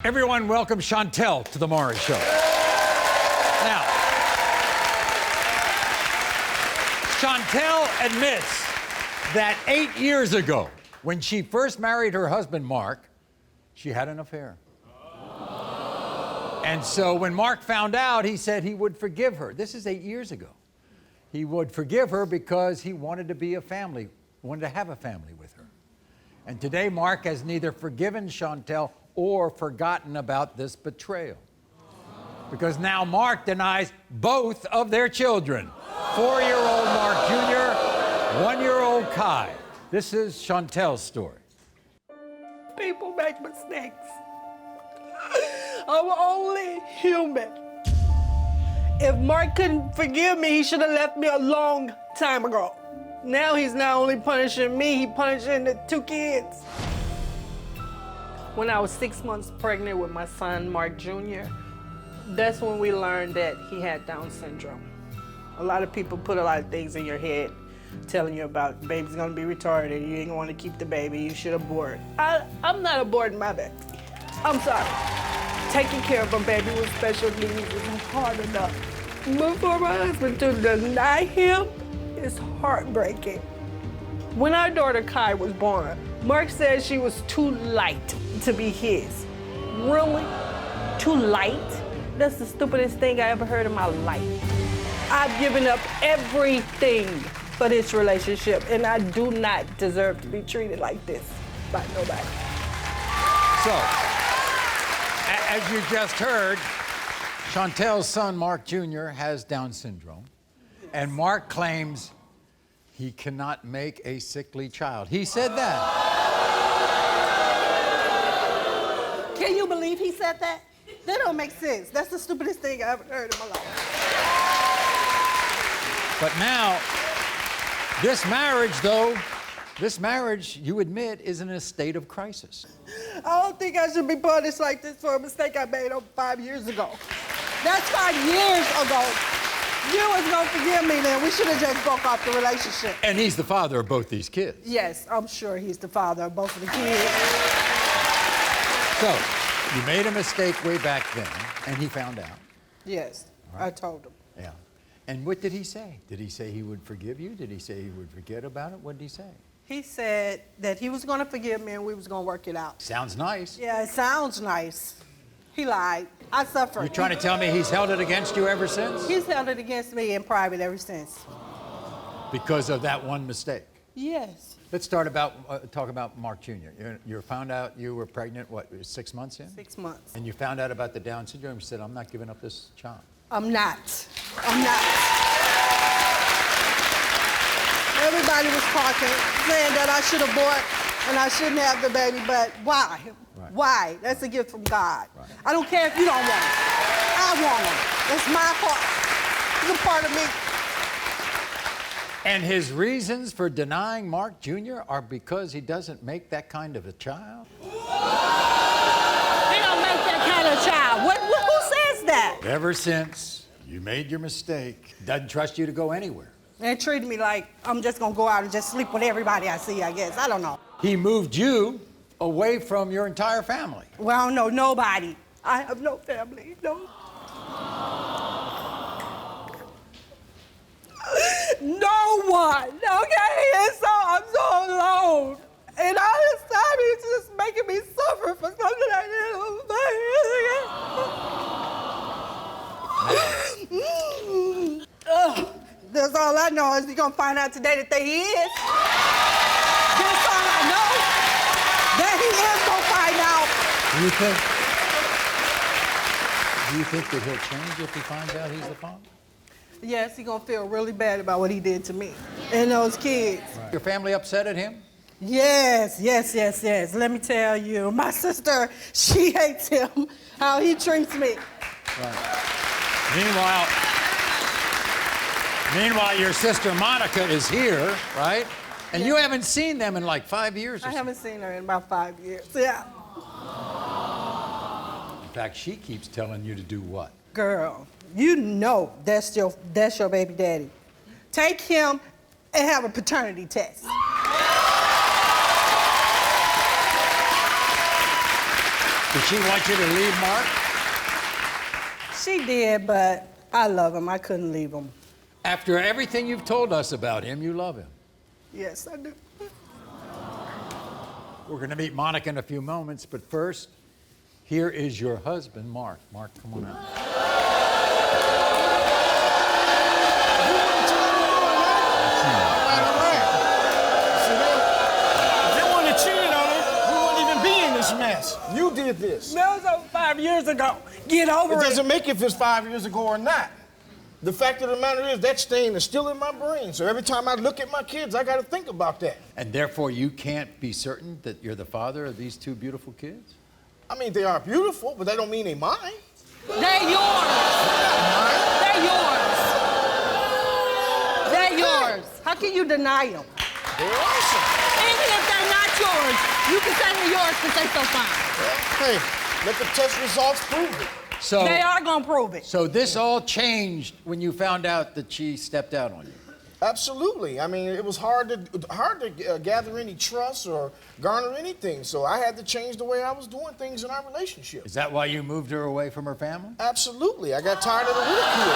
Everyone, welcome Shuntel to the Maury Show. Now, Shuntel admits that 8 years ago, when she first married her husband, Mark, she had an affair. And so when Mark found out, he said he would forgive her. This is 8 years ago. He would forgive her because he wanted to be a family, wanted to have a family with her. And today, Mark has neither forgiven Shuntel or forgotten about this betrayal. Because now Mark denies both of their children. 4-year-old Mark Jr., 1-year-old Kai. This is Shuntel's story. People make mistakes. I'm only human. If Mark couldn't forgive me, he should have left me a long time ago. Now he's not only punishing me, he's punishing the 2 kids. When I was 6 months pregnant with my son, Mark Jr., that's when we learned that he had Down syndrome. A lot of people put a lot of things in your head telling you about baby's gonna be retarded, you ain't gonna want to keep the baby, you should abort. I'm not aborting my baby. I'm sorry. Taking care of a baby with special needs is hard enough. But for my husband to deny him is heartbreaking. When our daughter Kai was born, Mark said she was too light to be his. Really? Too light? That's the stupidest thing I ever heard in my life. I've given up everything for this relationship, and I do not deserve to be treated like this by nobody. So, as you just heard, Shuntel's son, Mark Jr., has Down syndrome, and Mark claims he cannot make a sickly child. He said that. Can you believe he said that? That don't make sense. That's the stupidest thing I ever heard in my life. But now, this marriage, you admit, is in a state of crisis. I don't think I should be punished like this for a mistake I made 5 years ago. That's 5 years ago. You was gonna forgive me then. We should have just broke off the relationship. And he's the father of both these kids. Yes, I'm sure he's the father of both of the kids. So, you made a mistake way back then, and he found out. Yes, I told him. Yeah. And what did he say? Did he say he would forgive you? Did he say he would forget about it? What did he say? He said that he was gonna forgive me and we was gonna work it out. Sounds nice. Yeah, it sounds nice. He lied. I suffered. You trying to tell me he's held it against you ever since? He's held it against me in private ever since. Because of that one mistake? Yes. Let's talk about Mark Jr. You found out you were pregnant, what, 6 months in? 6 months. And you found out about the Down syndrome. You said, I'm not giving up this child. I'm not. I'm not. Everybody was talking, saying that I should abort and I shouldn't have the baby, but why? Right. Why? That's a gift from God. Right. I don't care if you don't want it. I want it. It's my heart. It's a part of me. And his reasons for denying Mark Jr. are because he doesn't make that kind of a child? He don't make that kind of child. Who says that? Ever since you made your mistake, doesn't trust you to go anywhere. They treated me like I'm just gonna go out and just sleep with everybody I see, I guess. I don't know. He moved you away from your entire family. Well, I don't know nobody. I have no family, no. No one, okay? And so I'm so alone. And all this time he's just making me suffer for something I did. That's all I know is we're gonna find out today that he is. That's all I know. That he is gonna find out. Do you think that he'll change if he finds out he's the father? Yes, he's gonna feel really bad about what he did to me and those kids. Right. Your family upset at him? Yes. Let me tell you, my sister, she hates him, how he treats me. Right. Meanwhile, your sister Monica is here, right? And you haven't seen them in like 5 years or I haven't seen her in about 5 years, yeah. In fact, she keeps telling you to do what? Girl, you know that's your baby daddy. Take him and have a paternity test. Did she want you to leave Mark? She did, but I love him. I couldn't leave him. After everything you've told us about him, you love him. Yes, I do. We're going to meet Monica in a few moments, but first, here is your husband, Mark. Mark, come on out. Mess. You did this. That was over 5 years ago. Get over it. It doesn't make if it's 5 years ago or not. The fact of the matter is that stain is still in my brain. So every time I look at my kids, I got to think about that. And therefore, you can't be certain that you're the father of these two beautiful kids? I mean, they are beautiful, but that don't mean they're mine. They're yours. They're yours. They're yours. How can you deny them? They're awesome. Even if they're not yours, you can say they're yours because they're so fine. Hey, let the test results prove it. So, They are going to prove it. So this all changed when you found out that she stepped out on you? Absolutely. I mean, it was hard to gather any trust or garner anything. So I had to change the way I was doing things in our relationship. Is that why you moved her away from her family? Absolutely. I got tired of the ridicule.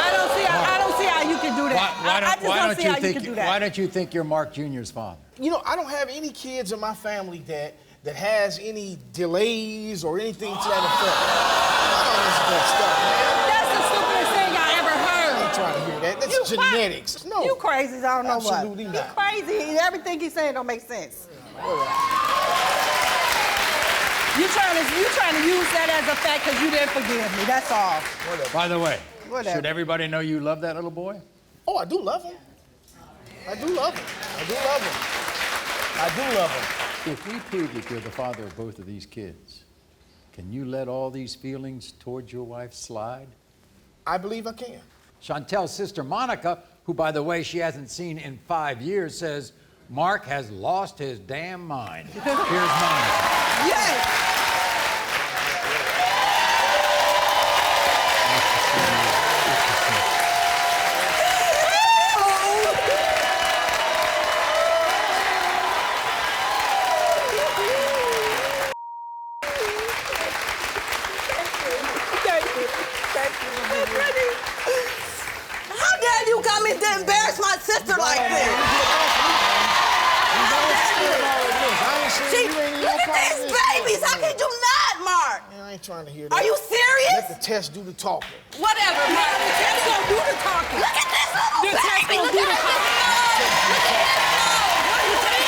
I don't see how you can do that. I just don't see how you can do that. Why don't you think you're Mark Jr.'s father? You know, I don't have any kids in my family that has any delays or anything to that effect. I don't listen to that stuff, man. That's the stupidest thing I ever heard. I ain't trying to hear that. That's You genetics. No. You crazy, I don't know what. Absolutely not. You crazy. Everything he's saying don't make sense. You trying to use that as a fact because you didn't forgive me. That's all. Whatever. By the way, Whatever. should everybody know you love that little boy? Oh, I do love him. I do love him. I do love him. I do love him. If we prove that you're the father of both of these kids, can you let all these feelings towards your wife slide? I believe I can. Shuntel's sister Monica, who, by the way, she hasn't seen in 5 years, says Mark has lost his damn mind. Here's Monica. Yes. How dare you come in to embarrass my sister like this? See, look at these babies. How can you not, Mark? Man, I ain't trying to hear that. Are you serious? Let the test do the talking. Whatever, Mark. The test gonna do the talking. Look at this little baby. Look at his nose. Look at his nose. What do you think?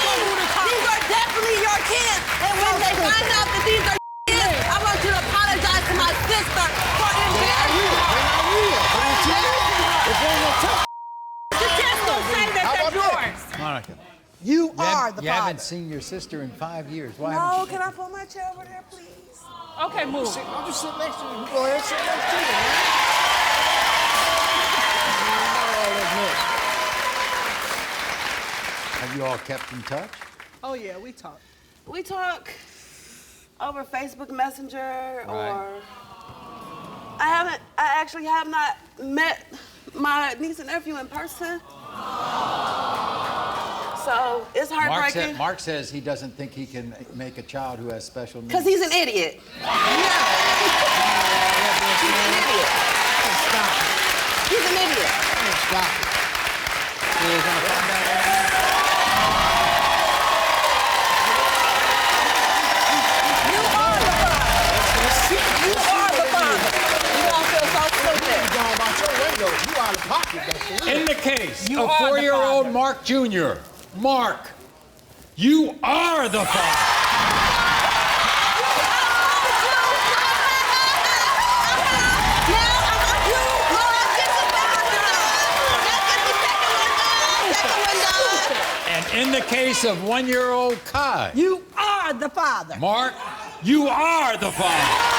These are definitely your kids. And when they find out that these are kids, I want you to apologize to my sister for embarrassing her. The test gonna say that they're yours. Monica. You are the You father. haven't seen your sister in 5 years. Why No, haven't you? can I pull my chair over there, please? Okay, move. I'll just sit next to you. You go ahead and sit next to me, man. Have you all kept in touch? Oh, yeah, we talk. We talk over Facebook Messenger or I actually have not met my niece and nephew in person. So it's heartbreaking. Mark says he doesn't think he can make a child who has special needs. Because he's an idiot. He's an idiot. Stop. He's an idiot. Stop. We're gonna find out right now. You are the father. You are the father. You all feel so stupid. You going about your window. You out of pocket. That's In the case You of are the 4-year-old father. Mark Jr., Mark, you are the father. And in the case of 1-year-old Kai, You are the father. Mark, you are the father.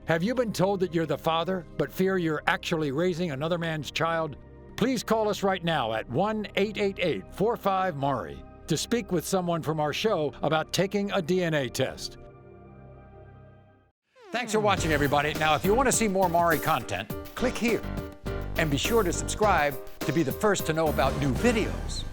Have you been told that you're the father, but fear you're actually raising another man's child? Please call us right now at 1-888-45-MAURY to speak with someone from our show about taking a DNA test. Thanks for watching, everybody. Now, if you want to see more Maury content, click here. And be sure to subscribe to be the first to know about new videos.